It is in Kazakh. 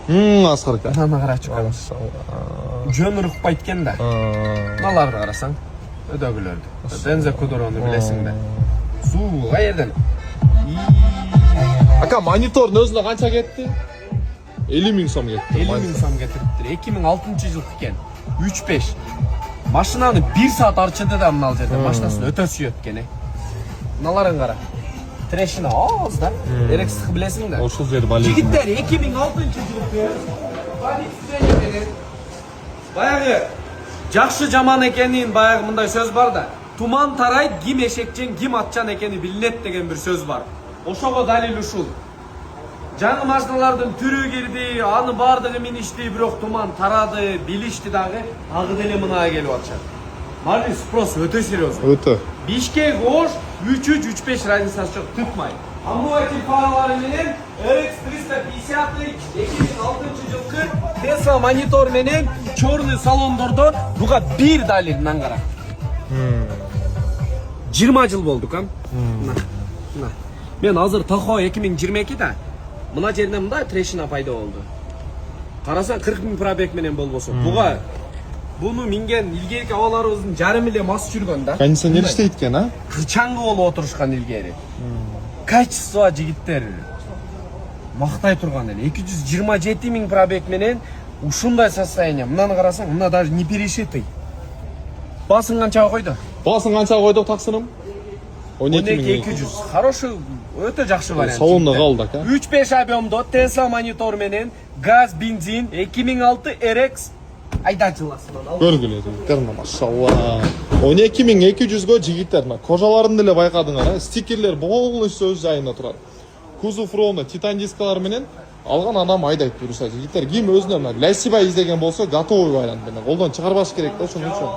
Асқарка. Ананы қарачу қана. Жөн ұрықпайды екен да. Мыналарды қарасаң, өдөгілерді. Дензе Кудроны білесің бе? Су қайерден? Ака, монитордың өзіне қанша кетті? 50.000 сом кетті. 50.000 сом кетіріптір. 2006 жыл екен. 3-5. Машинаны 1 saat арчыды да мынал жерде. Машинасын өте сүйет екен. Мыналарын қара. Трешина аз да. Эрексті білесің да. Ошыл жер болезнь. Жігіттер 2006 жылы баяғы жақшы жаман екенін баяғы мындай сөз бар да. Туман тарайды, ким эшекчен, ким атчан екені білінет деген бір сөз бар. Ошоға далил ушул. Жаңы машиналардың түрі кирди, аны бардығы миништи, бирок туман тарады, билишти дагы, ағы деле мына келип атышат. Мали спрос өтө серьезный. Өтө. Бишкек Ош 3-3-5 разницасы жоқ, түпмай. Амбуатил фаралары менен RX 350 2006 жылкы Tesla монитор менен черный салондордо буга бир далил мындан кара. 20 жыл болду кам. Мына. Мен азыр Тахо 2022 да. Мына жерде мындай трешина пайда болду. Карасаң 40.000 пробег менен болбосо. Буга буну минген илгерки абаларыбыздын жарым эле мас жүргөн да. Кондиционер иштейт экен, а? Кычаңгы болуп отурушкан илгери. Качество жигиттер мактай турган эле. 227.000 пробег менен ушундай состояние. Мынаны карасаң, мына даже не перешитый. Басын канчага койду? Басын канчага койдук таксырым? 12.200. Хороший, өтө жакшы вариант. Салонда калды, ака. 3-5 объемдо Tesla монитор менен газ, бензин 2006 RX айдачыласынан ал. Көргүлө, жигиттерме, машалла. 12.200 жигиттер, кожаларын деле байкадыңар, стикерлер полностью өз жайына турат. Кузов ровно титан дискалар менен алган адам айдайт буюрса, жигиттер ким өзүнө лясиба издеген болсо, готовый вариант менен колдон чыгарбаш керек да, ошон үчүн.